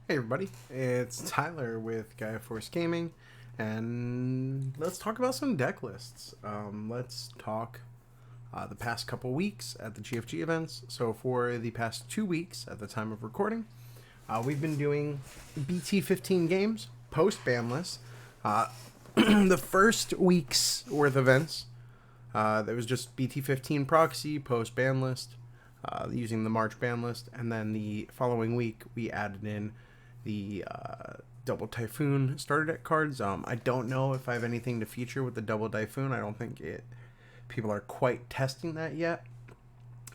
Hey everybody, it's Tyler with Gaia Force Gaming, and let's talk about some deck lists. Let's talk the past couple weeks at the GFG events. So for the past 2 weeks at the time of recording, we've been doing BT15 games, post-ban list. The first week's worth of events, there was just BT15 proxy, post-ban list, using the March ban list, and then the following week we added in the Double Typhoon starter deck cards. I don't know if I have anything to feature with the Double Typhoon. I don't think people are quite testing that yet.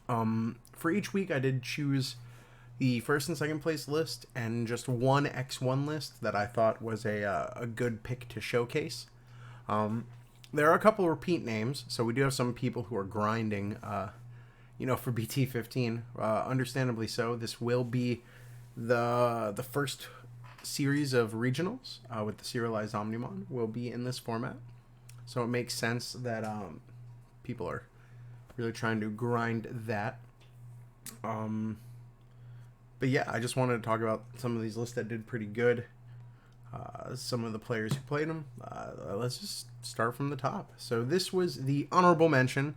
For each week, I did choose the first and second place list and just one X1 list that I thought was a good pick to showcase. There are a couple repeat names, so we do have some people who are grinding, for BT15. Understandably so. This will be the first series of regionals with the serialized Omnimon will be in this format, so it makes sense that people are really trying to grind that. But yeah, I just wanted to talk about some of these lists that did pretty good, some of the players who played them. Let's just start from the top. So this was the honorable mention.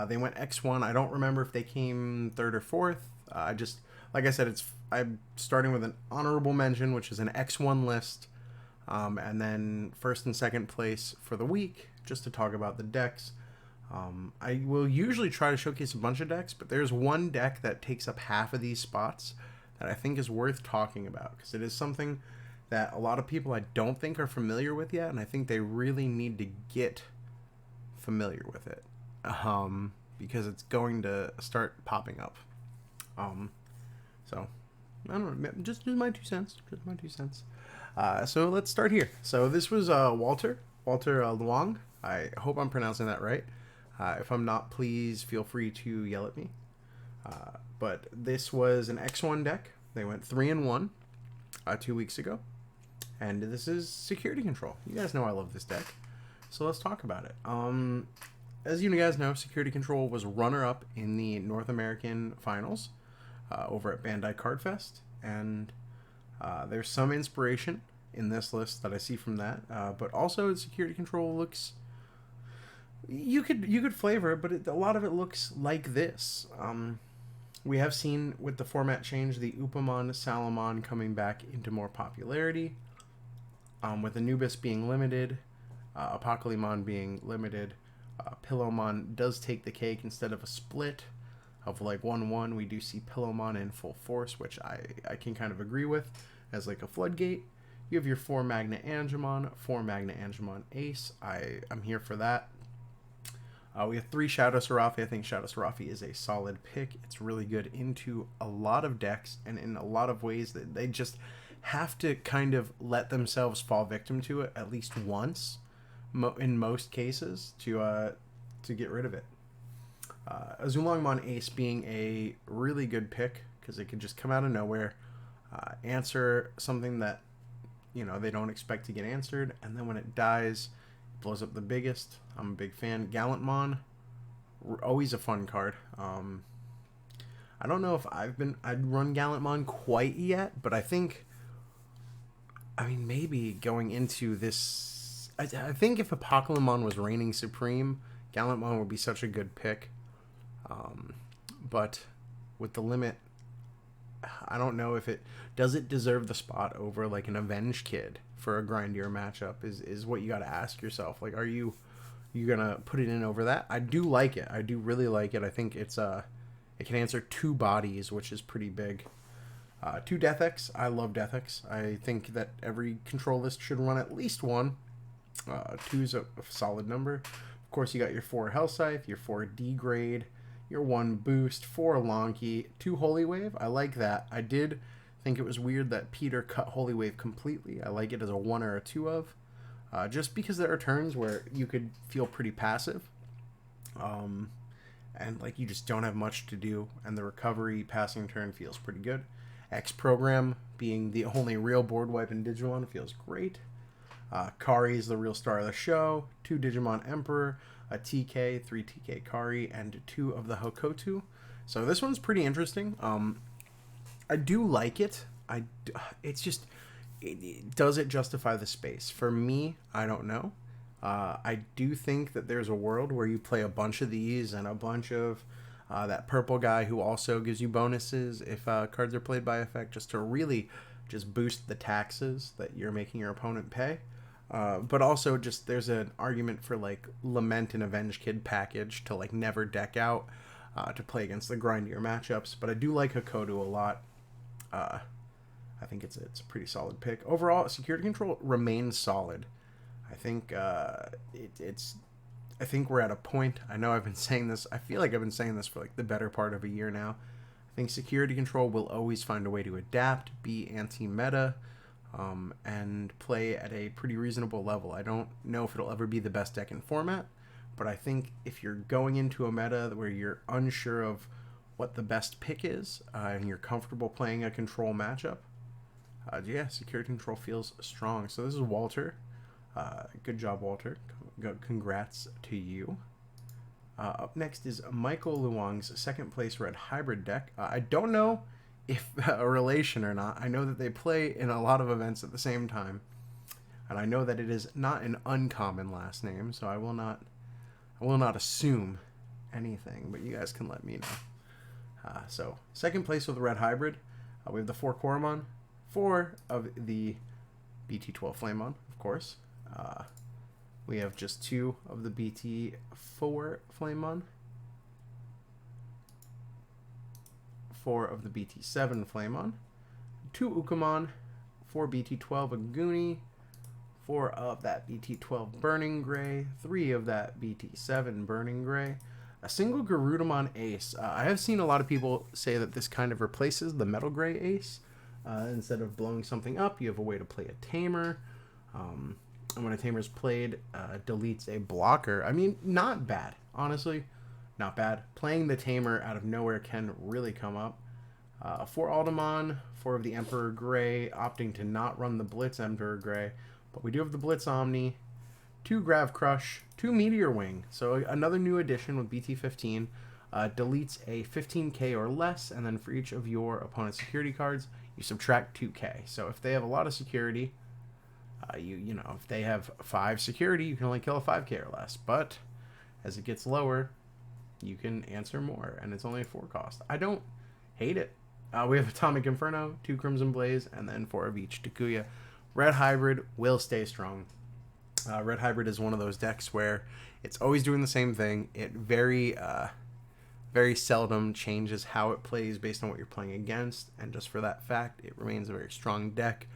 They went X1. I don't remember if they came third or fourth. Like I said, I'm starting with an honorable mention, which is an X1 list, and then first and second place for the week, just to talk about the decks. I will usually try to showcase a bunch of decks, but there's one deck that takes up half of these spots that I think is worth talking about, because it is something that a lot of people I don't think are familiar with yet, and I think they really need to get familiar with it, because it's going to start popping up. So, I don't know, just my 2 cents. Just my 2 cents. So let's start here. So this was Walter Luong. I hope I'm pronouncing that right. If I'm not, please feel free to yell at me. But this was an X1 deck. They went 3-1 2 weeks ago. And this is Security Control. You guys know I love this deck. So let's talk about it. As you guys know, Security Control was runner-up in the North American Finals over at Bandai Card Fest, and there's some inspiration in this list that I see from that, but also Security Control looks, you could flavor it, but a lot of it looks like this. We have seen with the format change the Upamon Salamon coming back into more popularity, with Anubis being limited, Apocalypse being limited. Pillowmon does take the cake instead of a split of like 1-1. We do see Pillowmon in full force, which I can kind of agree with as like a floodgate. You have your 4 Magna Angemon, 4 Magna Angemon Ace. I'm here for that. We have 3 Shadow Seraphi. I think Shadow Seraphi is a solid pick. It's really good into a lot of decks and in a lot of ways that they just have to kind of let themselves fall victim to it at least once, in most cases, to get rid of it. Azulongmon Ace being a really good pick because it could just come out of nowhere, answer something that they don't expect to get answered, and then when it dies, it blows up the biggest. I'm a big fan. Gallantmon, always a fun card. I don't know if I'd run Gallantmon quite yet, but I think, maybe going into this, I think if Apocalypse was reigning supreme, Gallantmon would be such a good pick. But with the limit, I don't know if it deserve the spot over like an Avenge Kid for a grindier matchup is what you got to ask yourself. Like, are you gonna put it in over that? I do like it. I do really like it. I think it can answer 2 bodies, which is pretty big. 2 Death X. I love Death X. I think that every control list should run at least 1. 2 is a solid number. Of course, you got your 4 Hellscythe, your 4 D-Grade, your 1 Boost, 4 Lonky, 2 Holy Wave. I like that. I did think it was weird that Peter cut Holy Wave completely. I like it as a 1 or a 2 of. Just because there are turns where you could feel pretty passive. And like you just don't have much to do, and the recovery passing turn feels pretty good. X Program being the only real board wipe in Digimon feels great. Kari is the real star of the show. 2 Digimon Emperor, a TK, 3 TK Kari, and 2 of the Hokotu. So this one's pretty interesting. I do like it. It's just, does it justify the space? For me, I don't know. I do think that there's a world where you play a bunch of these and a bunch of that purple guy who also gives you bonuses if cards are played by effect, just to really just boost the taxes that you're making your opponent pay. But also just there's an argument for like Lament and Avenge Kid package to like never deck out to play against the grindier matchups. But I do like Hakodu a lot. I think it's a pretty solid pick. Overall, Security Control remains solid. I think I think we're at a point. I know I've been saying this. I feel like I've been saying this for like the better part of a year now. I think Security Control will always find a way to adapt, be anti-meta, and play at a pretty reasonable level. I don't know if it'll ever be the best deck in format, but I think if you're going into a meta where you're unsure of what the best pick is, and you're comfortable playing a control matchup, yeah, Security Control feels strong. So this is Walter. Good job, Walter. Congrats to you. Up next is Michael Luong's second place red hybrid deck. I don't know if a relation or not. I know that they play in a lot of events at the same time, and I know that it is not an uncommon last name, so I will not assume anything, but you guys can let me know. So second place with the red hybrid, we have the 4 Koromon, 4 of the BT12 Flamemon, of course. We have just 2 of the BT4 Flamemon, 4 of the BT7 Flamemon, 2 Ukamon, 4 BT12 Aguni, 4 of that BT12 Burning Gray, 3 of that BT7 Burning Gray, a single Garudamon Ace. I have seen a lot of people say that this kind of replaces the Metal Gray Ace. Instead of blowing something up, you have a way to play a Tamer. And when a Tamer's played, deletes a blocker. I mean, not bad. Honestly, not bad. Playing the Tamer out of nowhere can really come up. 4 Aldemon, 4 of the Emperor Gray, opting to not run the Blitz Emperor Gray. But we do have the Blitz Omni, 2 Grav Crush, 2 Meteor Wing. So another new addition with BT15. Deletes a 15k or less, and then for each of your opponent's security cards, you subtract 2k. So if they have a lot of security, you know, if they have 5 security, you can only kill a 5k or less. But as it gets lower, you can answer more, and it's only a 4 cost. I don't hate it. We have Atomic Inferno, 2 Crimson Blaze, and then 4 of each Takuya. Red Hybrid will stay strong. Red Hybrid is one of those decks where it's always doing the same thing. It very seldom changes how it plays based on what you're playing against, and just for that fact, it remains a very strong deck.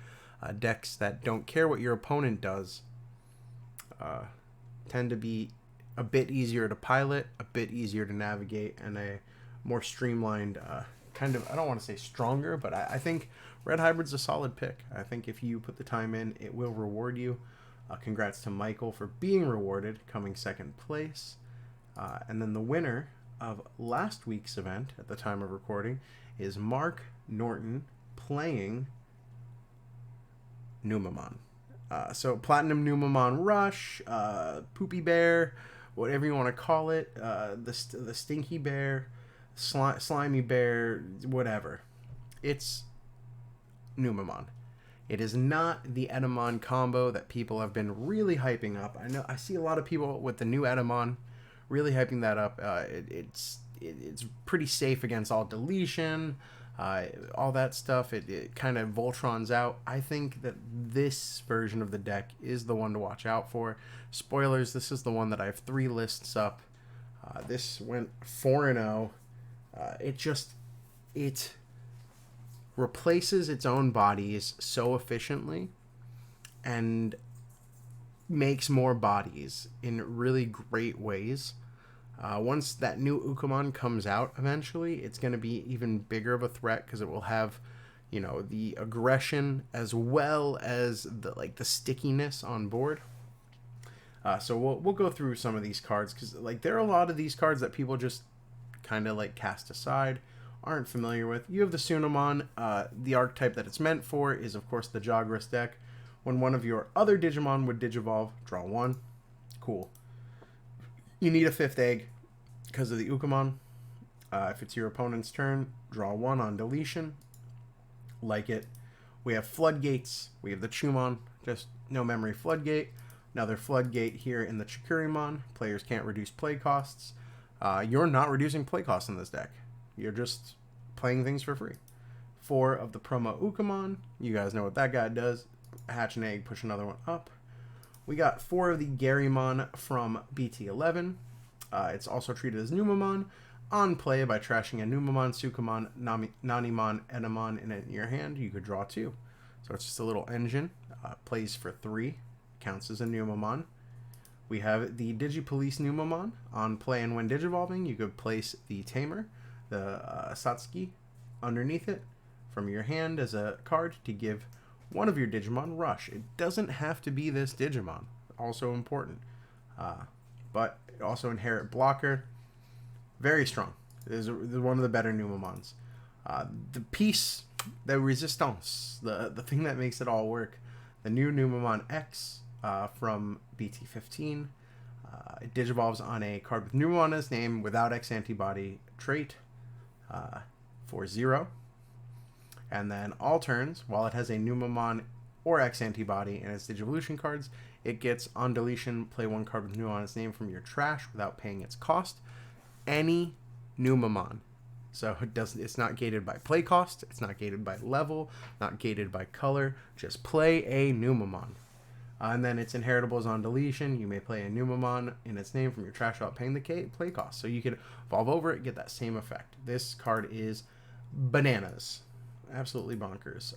Decks that don't care what your opponent does tend to be a bit easier to pilot, a bit easier to navigate, and a more streamlined, kind of, I don't want to say stronger, but I think Red Hybrid's a solid pick. I think if you put the time in, it will reward you. Congrats to Michael for being rewarded, coming second place. And then the winner of last week's event, at the time of recording, is Mark Norton playing Numon. So Platinum Numon Rush, Poopy Bear, whatever you want to call it, the Stinky Bear, Slimy Bear, whatever. It's Numon. It is not the Edamon combo that people have been really hyping up. I see a lot of people with the new Edamon really hyping that up. It's pretty safe against all deletion, all that stuff. It kind of Voltrons out. I think that this version of the deck is the one to watch out for. Spoilers, this is the one that I have 3 lists up. This went 4-0. It replaces its own bodies so efficiently and makes more bodies in really great ways. Once that new Ukamon comes out eventually, it's going to be even bigger of a threat because it will have, you know, the aggression as well as the stickiness on board. So we'll go through some of these cards because there are a lot of these cards that people just kind of cast aside, aren't familiar with. You have the Sunamon. The archetype that it's meant for is of course the Jagras deck. When one of your other Digimon would Digivolve, draw 1. Cool. You need a 5th egg because of the Ukamon. If it's your opponent's turn, draw 1 on deletion. Like it. We have Floodgates. We have the Chumon, just no memory Floodgate. Another Floodgate here in the Chikurimon. Players can't reduce play costs. You're not reducing play costs in this deck. You're just playing things for free. 4 of the Promo Ukamon. You guys know what that guy does. Hatch an egg, push another one up. We got 4 of the Garymon from BT11. It's also treated as Numamon. On play, by trashing a Numamon, Sukamon, Nanimon, Enamon in your hand, you could draw 2. So it's just a little engine. Plays for 3. Counts as a Numamon. We have the Digipolice Numamon. On play and when Digivolving, you could place the Tamer, the Satsuki, underneath it from your hand as a card to give one of your Digimon Rush. It doesn't have to be this Digimon. Also important. But also inherit blocker. Very strong. It is one of the better Numamons. The piece, the resistance, the thing that makes it all work. The new Numamon X from BT15. It digivolves on a card with Numamon in its name without X antibody trait for 0. And then all turns, while it has a Numamon or X antibody in its Digivolution cards, it gets on deletion, play 1 card with Numamon in its name from your trash without paying its cost. Any Numamon. So it's not gated by play cost, it's not gated by level, not gated by color. Just play a Numamon. And then its inheritables on deletion. You may play a Numamon in its name from your trash without paying the play cost. So you could evolve over it, get that same effect. This card is bananas. Absolutely bonkers.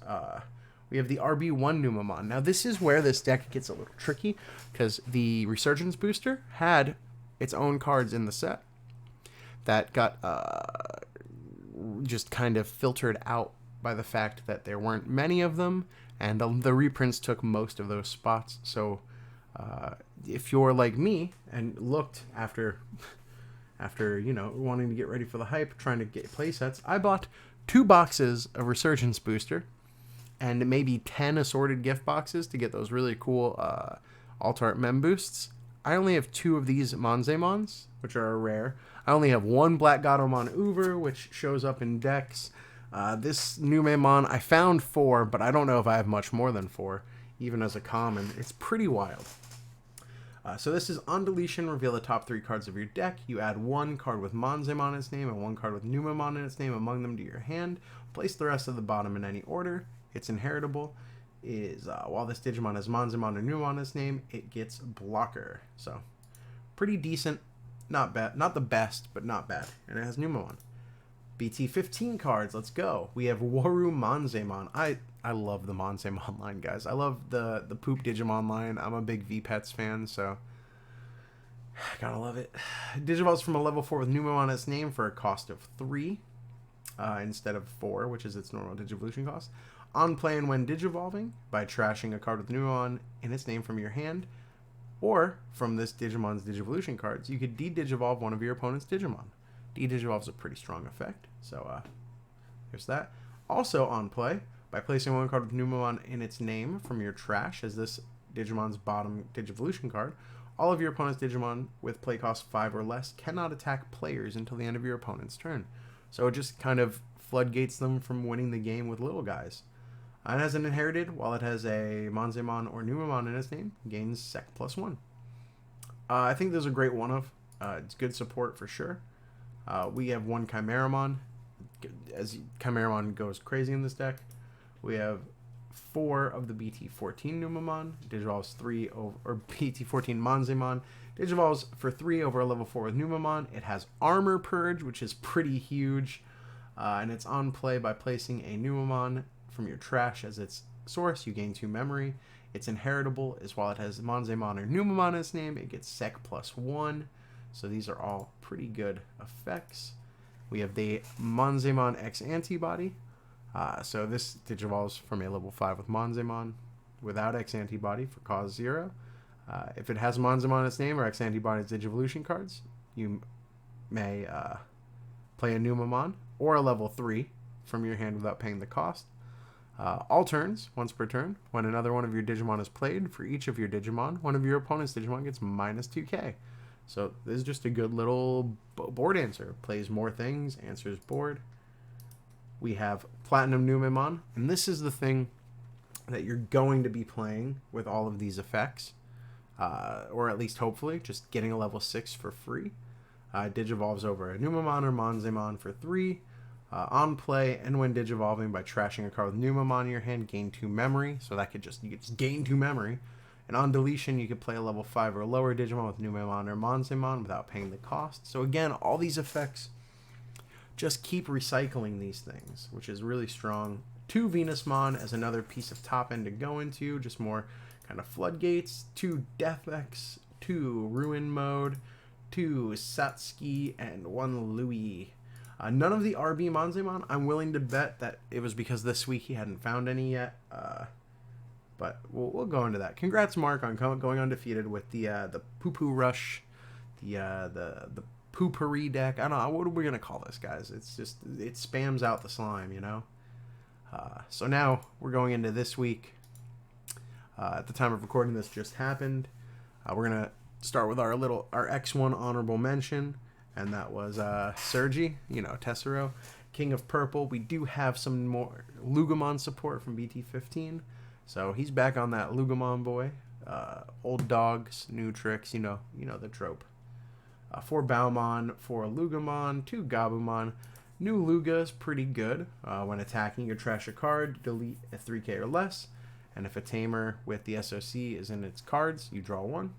We have the RB1 Numamon. Now this is where this deck gets a little tricky, because the Resurgence booster had its own cards in the set that got just kind of filtered out by the fact that there weren't many of them, and the reprints took most of those spots. So if you're like me and looked after wanting to get ready for the hype, trying to get playsets, I bought 2 boxes of Resurgence booster and maybe 10 assorted gift boxes to get those really cool Alt Art Mem boosts. I only have 2 of these Monzemons, which are rare. I only have 1 Black Gatomon Uber, which shows up in decks. This Numamon, I found 4, but I don't know if I have much more than 4, even as a common. It's pretty wild. So this is on deletion, reveal the top 3 cards of your deck. You add 1 card with Monzemon in its name and 1 card with Numamon in its name among them to your hand. Place the rest of the bottom in any order. It's inheritable. While this Digimon has Monzemon or Numamon in its name, it gets blocker. So pretty decent. Not bad. Not the best, but not bad. And it has Numamon. BT15 cards. Let's go. We have Waru Monzemon. I love the Monzemon line, guys. I love the Poop Digimon line. I'm a big V-Pets fan, so gotta love it. Digivolves from a level 4 with Numamon in its name for a cost of 3 instead of 4, which is its normal Digivolution cost. On play and when Digivolving, by trashing a card with Numamon in its name from your hand, or from this Digimon's Digivolution cards, you could de-Digivolve one of your opponent's Digimon. De-Digivolve is a pretty strong effect, so there's that. Also on play, by placing 1 card with Numamon in its name from your trash as this Digimon's bottom Digivolution card, all of your opponent's Digimon with play cost 5 or less cannot attack players until the end of your opponent's turn. So it just kind of floodgates them from winning the game with little guys. And as an inherited, while it has a Monzemon or Numamon in its name, gains Sec +1. I think there's a great one-of. It's good support for sure. We have 1 Chimeramon. As Chimeramon goes crazy in this deck, we have 4 of the BT14 Numamon. Digivolves 3 over, or BT14 Monzemon. Digivolves for 3 over a level 4 with Numamon. It has Armor Purge, which is pretty huge. And it's on play by placing a Numamon from your trash as its source. You gain 2 memory. It's inheritable, as while it has Monzemon or Numamon in its name, it gets Sec +1. So these are all pretty good effects. We have the Monzemon X antibody. So this digivolves from a level 5 with Monzemon without X antibody for cause 0. If it has Monzemon in its name or X antibody's Digivolution cards, you may play a Numamon or a level 3 from your hand without paying the cost. All turns, once per turn, when another one of your Digimon is played, for each of your Digimon, one of your opponent's Digimon gets -2k. So this is just a good little board answer. Plays more things, answers board. We have Platinum Numamon, and this is the thing that you're going to be playing with all of these effects, or at least hopefully just getting a level 6 for free. Digivolves over a Numemon or Monzemon for 3. On play, and when Digivolving by trashing a card with Numemon in your hand, gain 2 memory. So that you could just gain 2 memory. And on deletion, you could play a level 5 or lower Digimon with Numemon or Monzemon without paying the cost. So again, all these effects just keep recycling these things, which is really strong. 2 Venusmon as another piece of top end to go into, just more kind of floodgates. 2 Deathx, 2 Ruin Mode, 2 Satsuki, and 1 Louis. None of the RB Monzemon. I'm willing to bet that it was because this week he hadn't found any yet. But we'll go into that. Congrats, Mark, on going undefeated with the Poo Poo Rush, the Poopery deck. I don't know, what are we gonna call this, guys? It's just, it spams out the slime, you know. So now we're going into this week. At the time of recording, this just happened. We're gonna start with our X1 honorable mention, and that was Sergi, Tessero, King of Purple. We do have some more Lugumon support from BT15. So he's back on that Lugumon boy. Old dogs, new tricks, you know the trope. 4 Baumon, 4 Lugumon, 2 Gabumon. New Luga is pretty good. When attacking, you trash a card, delete a 3k or less. And if a tamer with the SOC is in its cards, you draw 1.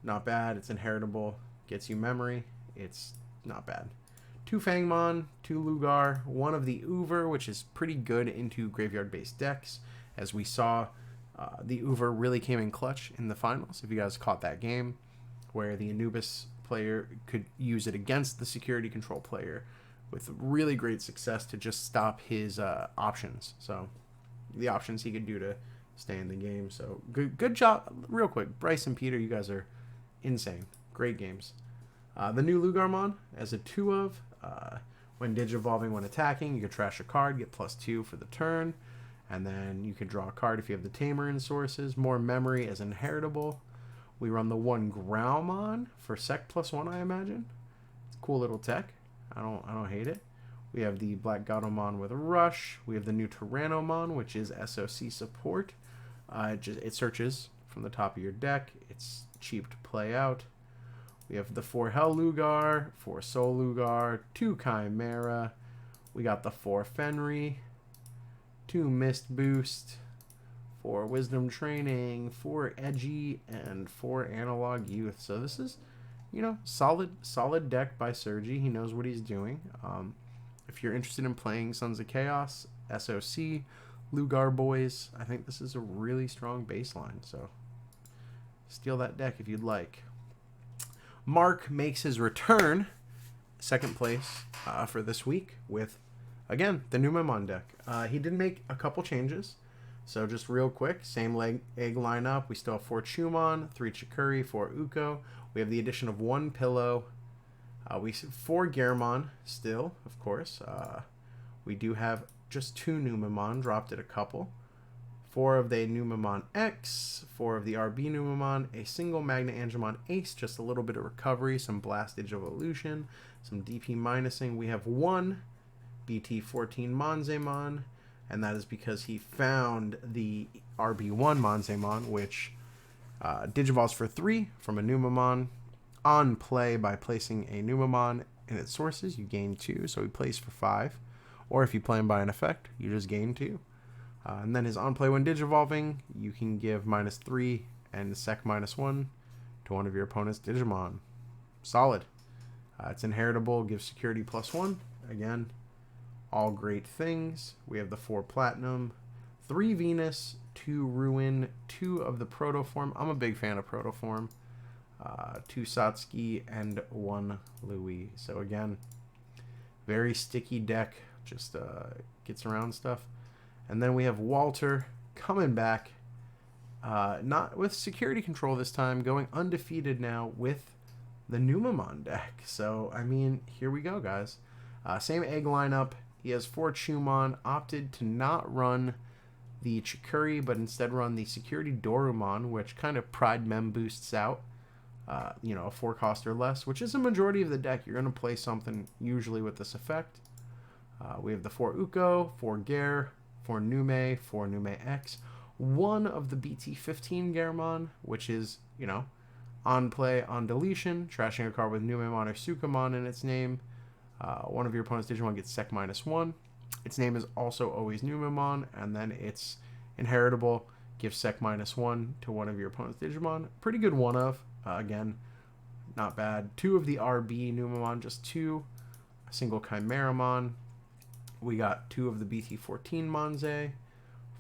Not bad. It's inheritable. Gets you memory. It's not bad. 2 Fangmon, 2 Lugar, 1 of the Uver, which is pretty good into graveyard-based decks. As we saw, the Uver really came in clutch in the finals, if you guys caught that game, where the Anubis player could use it against the security control player with really great success to just stop his options. So the options he could do to stay in the game. So good job. Real quick, Bryce and Peter, you guys are insane. Great games. The new Lugarmon as a 2 of. When Digivolving when attacking, you can trash a card, get +2 for the turn. And then you can draw a card if you have the Tamer in sources. More memory as inheritable. We run the 1 Growlmon for Sec +1, I imagine. It's a cool little tech. I don't hate it. We have the Black Gatomon with a Rush. We have the new Tyrannomon, which is SOC support. It searches from the top of your deck. It's cheap to play out. We have the 4 Hell Lugar, 4 Soul Lugar, 2 Chimera. We got the 4 Fenry, 2 Mist Boost, 4 Wisdom Training, 4 Edgy, and 4 Analog Youth. So this is, solid deck by Sergi. He knows what he's doing. If you're interested in playing Sons of Chaos, SOC, Lugar Boys, I think this is a really strong baseline. So steal that deck if you'd like. Mark makes his return, second place for this week with, again, the Numemon deck. He did make a couple changes. So just real quick, same egg lineup. We still have 4 Chumon, 3 Chikuri, 4 Uko. We have the addition of 1 Pillow. We see 4 Garmon still, of course. We do have just 2 Numemon, dropped it a couple. 4 of the Numemon X, 4 of the RB Numemon, a single Magna Angemon Ace, just a little bit of recovery, some Blastage Evolution, some DP minusing. We have 1 BT14 Monzemon, and that is because he found the RB1 Monzemon, which Digivolves for 3 from a Numemon. On play, by placing a Numemon in its sources, you gain 2, so he plays for 5. Or if you play him by an effect, you just gain 2. And then his on play when Digivolving, you can give -3 and Sec -1 to one of your opponent's Digimon. Solid. It's inheritable, gives security +1. Again, all great things. We have the 4 Platinum, 3 Venus, 2 Ruin, 2 of the Protoform. I'm a big fan of Protoform. 2 Satsuki, and 1 Louis. So again, very sticky deck. Just gets around stuff. And then we have Walter coming back. Not with security control this time. Going undefeated now with the Numemon deck. So, I mean, here we go, guys. Same egg lineup. He has 4 Chumon. Opted to not run the Chikuri, but instead run the Security Dorumon, which kind of Pride Mem boosts out. A 4 cost or less, which is a majority of the deck. You're going to play something usually with this effect. We have the 4 Uko, 4 Gare, 4 Nume, 4 Nume X, one of the BT15 Garamon, which is, you know, on play, on deletion, trashing a card with Numon or Sukamon in its name. One of your opponent's Digimon gets Sec -1. Its name is also always Numon, and then it's inheritable. Gives Sec -1 to one of your opponent's Digimon. Pretty good one of. Again, not bad. 2 of the RB Numon, just 2. A single Chimeramon. We got 2 of the BT14 Monze.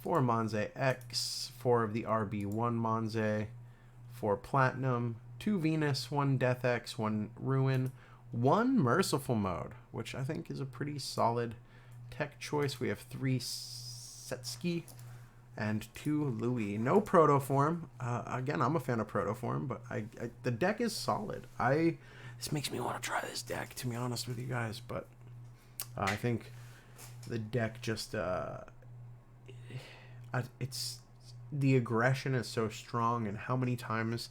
4 Monze X. 4 of the RB1 Monze. 4 Platinum. 2 Venus. 1 Death X. 1 Ruin. 1 Merciful Mode, which I think is a pretty solid tech choice. We have 3 Setsuki and 2 Louis. No Protoform. Again, I'm a fan of Protoform, but the deck is solid. This makes me want to try this deck, to be honest with you guys, but I think the deck just it's the aggression is so strong, and how many times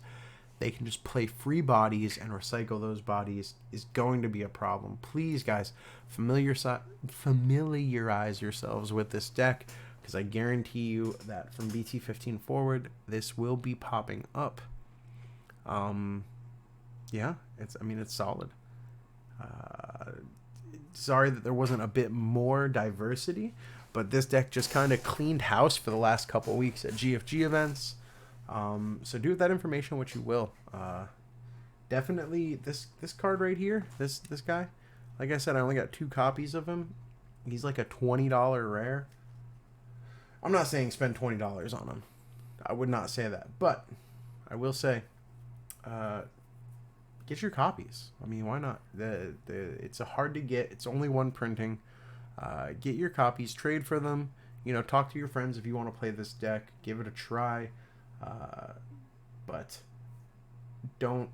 they can just play free bodies and recycle those bodies is going to be a problem. Please, guys, familiarize yourselves with this deck, because I guarantee you that from BT15 forward, this will be popping up. Yeah, it's solid. Sorry that there wasn't a bit more diversity, but this deck just kind of cleaned house for the last couple weeks at GFG events. So do with that information what you will. Definitely this card right here, this guy. Like I said, I only got 2 copies of him. He's like a $20 rare. I'm not saying spend $20 on him. I would not say that, but I will say, get your copies. I mean, why not? It's a hard to get. It's only 1 printing. Get your copies, trade for them. You know, talk to your friends if you want to play this deck. Give it a try. But don't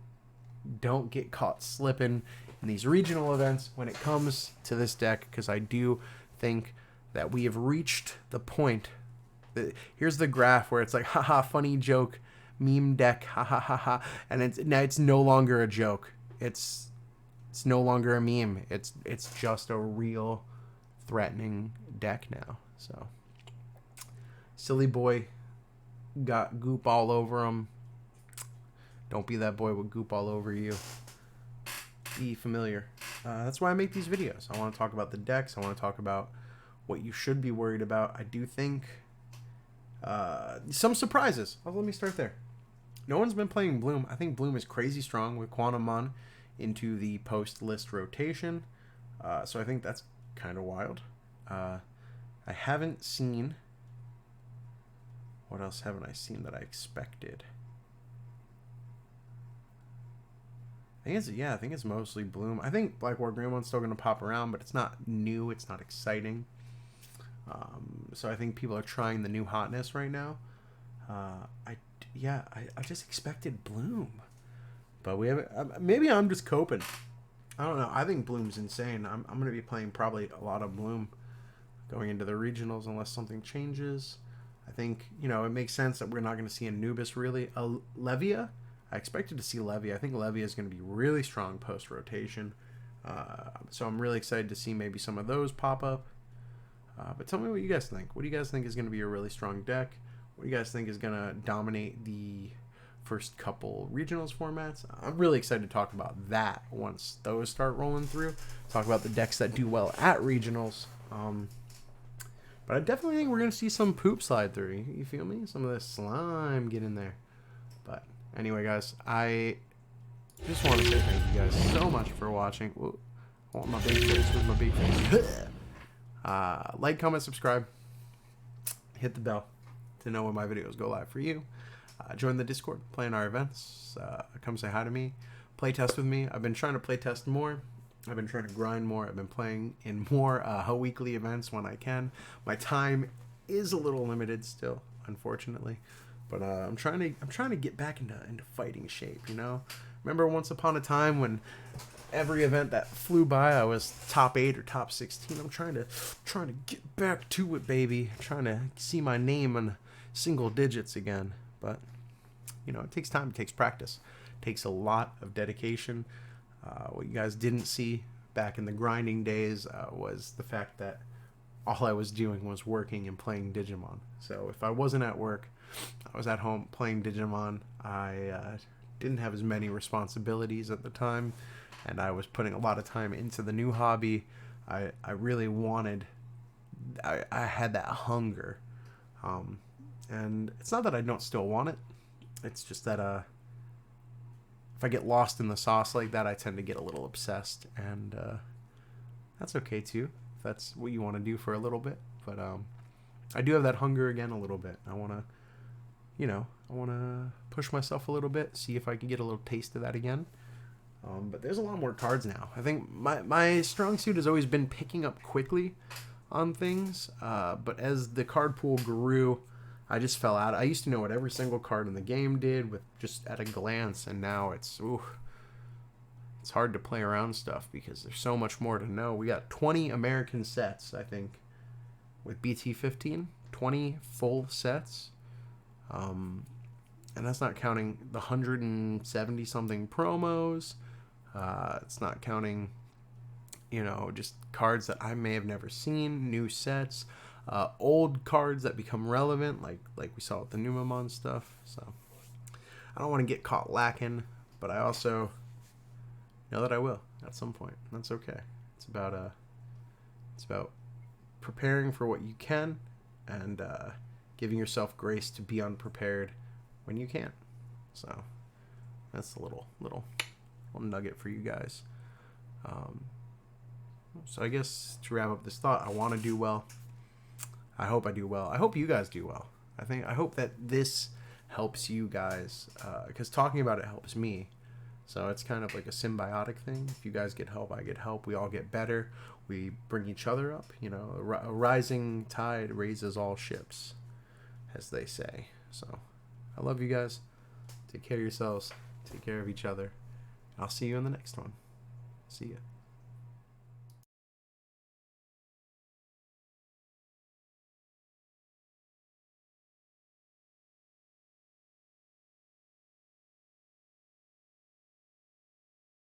get caught slipping in these regional events when it comes to this deck, because I do think that we have reached the point that, here's the graph where it's like, haha, funny joke, meme deck, ha ha ha ha, and it's no longer a joke. It's no longer a meme. It's just a real threatening deck now. So silly boy got goop all over him. Don't be that boy with goop all over you. Be familiar. That's why I make these videos. I want to talk about the decks. I want to talk about what you should be worried about. I do think some surprises. Let me start there. No one's been playing Bloom. I think Bloom is crazy strong with Quantumon into the post-list rotation. So I think that's kind of wild. I haven't seen... What else haven't I seen that I expected? I think it's mostly Bloom. I think Black War Greymon's still going to pop around, but it's not new. It's not exciting. So I think people are trying the new hotness right now. I just expected Bloom, but we haven't. Maybe I'm just coping. I don't know. I think Bloom's insane. I'm going to be playing probably a lot of Bloom going into the regionals unless something changes. I think, you know, it makes sense that we're not going to see Anubis really. Levia, I expected to see Levia. I think Levia is going to be really strong post-rotation. So I'm really excited to see maybe some of those pop up. But tell me what you guys think. What do you guys think is going to be a really strong deck? What do you guys think is going to dominate the first couple regionals formats? I'm really excited to talk about that once those start rolling through. Talk about the decks that do well at regionals. But I definitely think we're going to see some poop slide through. You feel me? Some of this slime get in there. But anyway, guys, I just want to say thank you guys so much for watching. Whoa, I want my big face. Where's my big face? Like, comment, subscribe. Hit the bell to know when my videos go live for you. Join the Discord, play in our events. Come say hi to me. Play test with me. I've been trying to play test more. I've been trying to grind more. I've been playing in more weekly events when I can. My time is a little limited still, unfortunately, but I'm trying to get back into fighting shape. You know, remember once upon a time when every event that flew by I was top 8 or top 16. I'm trying to get back to it, baby. I'm trying to see my name in single digits again. But you know, it takes time. It takes practice. It takes a lot of dedication. What you guys didn't see back in the grinding days was the fact that all I was doing was working and playing Digimon. So if I wasn't at work, I was at home playing Digimon. I didn't have as many responsibilities at the time, and I was putting a lot of time into the new hobby. I really wanted, I had that hunger. And it's not that I don't still want it. It's just that if I get lost in the sauce like that, I tend to get a little obsessed, and that's okay too. If that's what you want to do for a little bit. But I do have that hunger again a little bit. I want to, I want to push myself a little bit, see if I can get a little taste of that again. But there's a lot more cards now. I think my strong suit has always been picking up quickly on things. But as the card pool grew, I just fell out. I used to know what every single card in the game did with just at a glance, and now it's hard to play around stuff because there's so much more to know. We got 20 American sets, I think, with BT15, 20 full sets. And that's not counting the 170 something promos. It's not counting, just cards that I may have never seen, new sets, old cards that become relevant, like we saw with the Numon stuff. So I don't want to get caught lacking, but I also know that I will at some point. That's okay. It's about preparing for what you can, and giving yourself grace to be unprepared when you can't. So that's a little nugget for you guys. So I guess to wrap up this thought, I want to do well. I hope I do well. I hope you guys do well. I hope that this helps you guys, because talking about it helps me. So it's kind of like a symbiotic thing. If you guys get help, I get help. We all get better. We bring each other up. A rising tide raises all ships, as they say. So I love you guys. Take care of yourselves. Take care of each other. I'll see you in the next one. See ya.